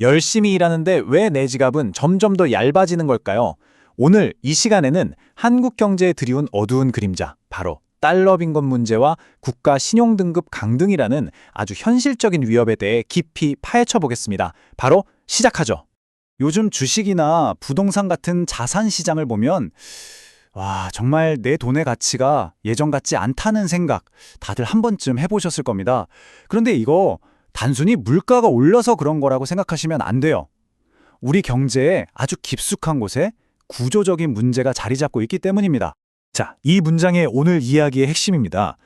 열심히 일하는데 왜 내 지갑은 점점 더 얇아지는 걸까요? 오늘 이 시간에는 한국 경제에 드리운 어두운 그림자, 바로 달러 빈곤 문제와 국가 신용등급 강등이라는 아주 현실적인 위협에 대해 깊이 파헤쳐 보겠습니다. 바로 시작하죠. 요즘 주식이나 부동산 같은 자산 시장을 보면 정말 내 돈의 가치가 예전 같지 않다는 생각 다들 한 번쯤 해보셨을 겁니다. 그런데 이거 단순히 물가가 올라서 그런 거라고 생각하시면 안 돼요. 우리 경제에 아주 깊숙한 곳에 구조적인 문제가 자리 잡고 있기 때문입니다. 자, 이 문장의 오늘 이야기의 핵심입니다.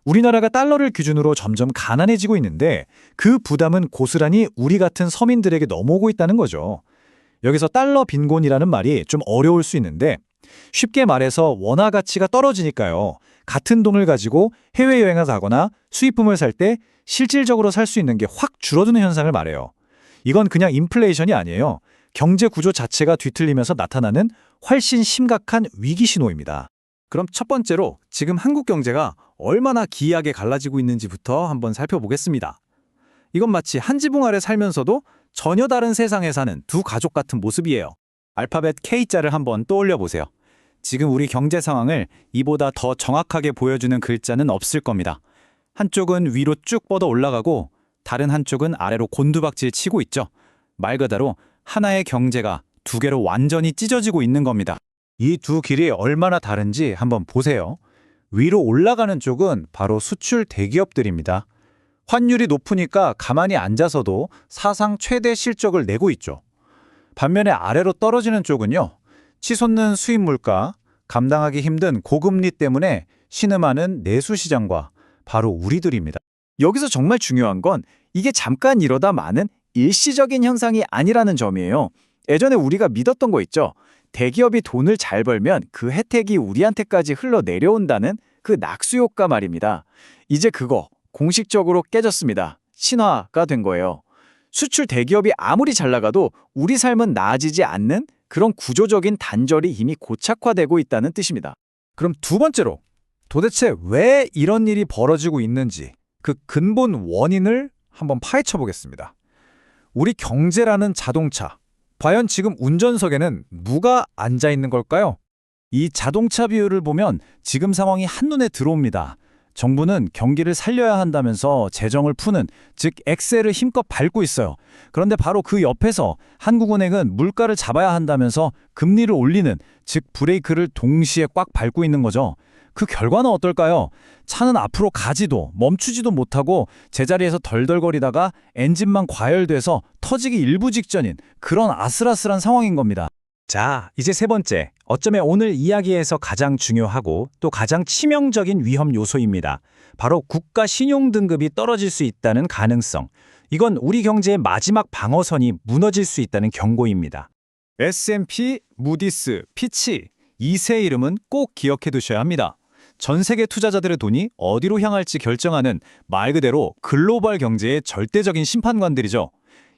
우리나라가 달러를 기준으로 점점 가난해지고 있는데 그 부담은 고스란히 우리 같은 서민들에게 넘어오고 있다는 거죠. 여기서 달러 빈곤이라는 말이 좀 어려울 수 있는데 쉽게 말해서 원화 가치가 떨어지니까요. 같은 돈을 가지고 해외여행을 가거나 수입품을 살 때 실질적으로 살 수 있는 게 확 줄어드는 현상을 말해요. 이건 그냥 인플레이션이 아니에요. 경제 구조 자체가 뒤틀리면서 나타나는 훨씬 심각한 위기 신호입니다. 그럼 첫 번째로 지금 한국 경제가 얼마나 기이하게 갈라지고 있는지부터 한번 살펴보겠습니다. 이건 마치 한 지붕 아래 살면서도 전혀 다른 세상에 사는 두 가족 같은 모습이에요. 알파벳 K자를 한번 떠올려 보세요. 지금 우리 경제 상황을 이보다 더 정확하게 보여주는 글자는 없을 겁니다. 한쪽은 위로 쭉 뻗어 올라가고 다른 한쪽은 아래로 곤두박질 치고 있죠. 말 그대로 하나의 경제가 두 개로 완전히 찢어지고 있는 겁니다. 이 두 길이 얼마나 다른지 한번 보세요. 위로 올라가는 쪽은 바로 수출 대기업들입니다. 환율이 높으니까 가만히 앉아서도 사상 최대 실적을 내고 있죠. 반면에 아래로 떨어지는 쪽은요. 치솟는 수입 물가, 감당하기 힘든 고금리 때문에 신음하는 내수 시장과 바로 우리들입니다. 여기서 정말 중요한 건 이게 잠깐 이러다 마는 일시적인 현상이 아니라는 점이에요. 예전에 우리가 믿었던 거 있죠. 대기업이 돈을 잘 벌면 그 혜택이 우리한테까지 흘러내려온다는 그 낙수 효과 말입니다. 이제 그거 공식적으로 깨졌습니다. 신화가 된 거예요. 수출 대기업이 아무리 잘 나가도 우리 삶은 나아지지 않는 그런 구조적인 단절이 이미 고착화되고 있다는 뜻입니다. 그럼 두 번째로 도대체 왜 이런 일이 벌어지고 있는지 그 근본 원인을 한번 파헤쳐 보겠습니다. 우리 경제라는 자동차, 과연 지금 운전석에는 누가 앉아 있는 걸까요? 이 자동차 비율을 보면 지금 상황이 한눈에 들어옵니다. 정부는 경기를 살려야 한다면서 재정을 푸는, 즉 엑셀을 힘껏 밟고 있어요. 그런데 바로 그 옆에서 한국은행은 물가를 잡아야 한다면서 금리를 올리는, 즉 브레이크를 동시에 꽉 밟고 있는 거죠. 그 결과는 어떨까요? 차는 앞으로 가지도 멈추지도 못하고 제자리에서 덜덜거리다가 엔진만 과열돼서 터지기 일부 직전인 그런 아슬아슬한 상황인 겁니다. 자, 이제 세 번째, 어쩌면 오늘 이야기에서 가장 중요하고 또 가장 치명적인 위험 요소입니다. 바로 국가 신용등급이 떨어질 수 있다는 가능성. 이건 우리 경제의 마지막 방어선이 무너질 수 있다는 경고입니다. S&P, 무디스, 피치, 이 세 이름은 꼭 기억해 두셔야 합니다. 전 세계 투자자들의 돈이 어디로 향할지 결정하는 말 그대로 글로벌 경제의 절대적인 심판관들이죠.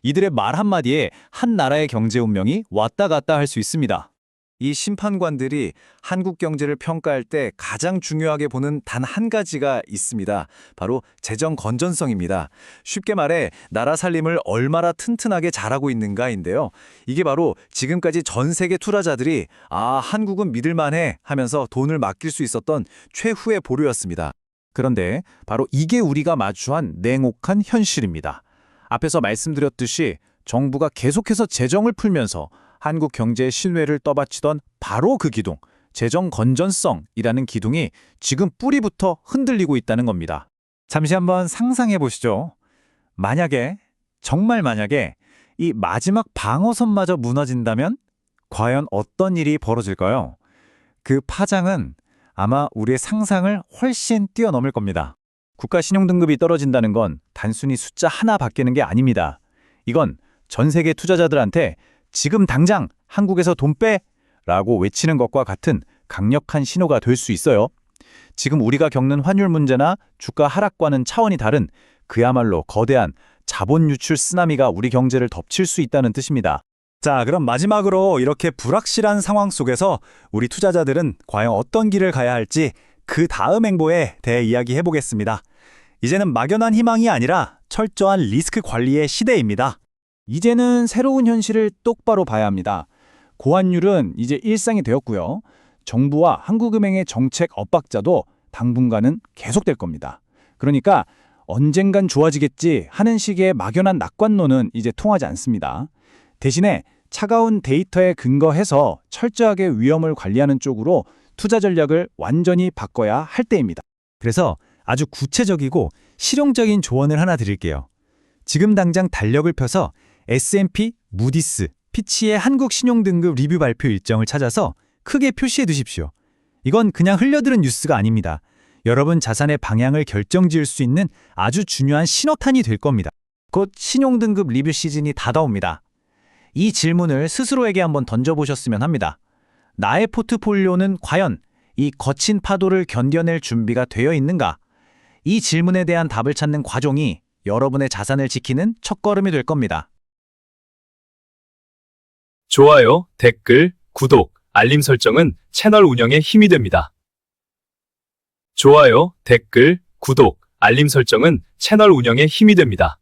이들의 말 한마디에 한 나라의 경제 운명이 왔다 갔다 할 수 있습니다. 이 심판관들이 한국 경제를 평가할 때 가장 중요하게 보는 단 한 가지가 있습니다. 바로 재정 건전성입니다. 쉽게 말해 나라 살림을 얼마나 튼튼하게 잘하고 있는가인데요. 이게 바로 지금까지 전 세계 투자자들이 한국은 믿을만해 하면서 돈을 맡길 수 있었던 최후의 보루였습니다. 그런데 바로 이게 우리가 마주한 냉혹한 현실입니다. 앞에서 말씀드렸듯이 정부가 계속해서 재정을 풀면서 한국 경제의 신뢰를 떠받치던 바로 그 기둥, 재정 건전성이라는 기둥이 지금 뿌리부터 흔들리고 있다는 겁니다. 잠시 한번 상상해 보시죠. 정말 만약에 이 마지막 방어선마저 무너진다면 과연 어떤 일이 벌어질까요? 그 파장은 아마 우리의 상상을 훨씬 뛰어넘을 겁니다. 국가 신용등급이 떨어진다는 건 단순히 숫자 하나 바뀌는 게 아닙니다. 이건 전 세계 투자자들한테 지금 당장 한국에서 돈 빼! 라고 외치는 것과 같은 강력한 신호가 될 수 있어요. 지금 우리가 겪는 환율 문제나 주가 하락과는 차원이 다른 그야말로 거대한 자본 유출 쓰나미가 우리 경제를 덮칠 수 있다는 뜻입니다. 자, 그럼 마지막으로 이렇게 불확실한 상황 속에서 우리 투자자들은 과연 어떤 길을 가야 할지 그 다음 행보에 대해 이야기해 보겠습니다. 이제는 막연한 희망이 아니라 철저한 리스크 관리의 시대입니다. 이제는 새로운 현실을 똑바로 봐야 합니다. 고환율은 이제 일상이 되었고요. 정부와 한국은행의 정책 엇박자도 당분간은 계속될 겁니다. 그러니까 언젠간 좋아지겠지 하는 식의 막연한 낙관론은 이제 통하지 않습니다. 대신에 차가운 데이터에 근거해서 철저하게 위험을 관리하는 쪽으로 투자 전략을 완전히 바꿔야 할 때입니다. 그래서 아주 구체적이고 실용적인 조언을 하나 드릴게요. 지금 당장 달력을 펴서 S&P, 무디스, 피치의 한국 신용등급 리뷰 발표 일정을 찾아서 크게 표시해 두십시오. 이건 그냥 흘려들은 뉴스가 아닙니다. 여러분 자산의 방향을 결정지을 수 있는 아주 중요한 신호탄이 될 겁니다. 곧 신용등급 리뷰 시즌이 다가옵니다. 이 질문을 스스로에게 한번 던져보셨으면 합니다. 나의 포트폴리오는 과연 이 거친 파도를 견뎌낼 준비가 되어 있는가? 이 질문에 대한 답을 찾는 과정이 여러분의 자산을 지키는 첫걸음이 될 겁니다. 좋아요, 댓글, 구독, 알림 설정은 채널 운영에 힘이 됩니다. 좋아요, 댓글, 구독, 알림 설정은 채널 운영에 힘이 됩니다.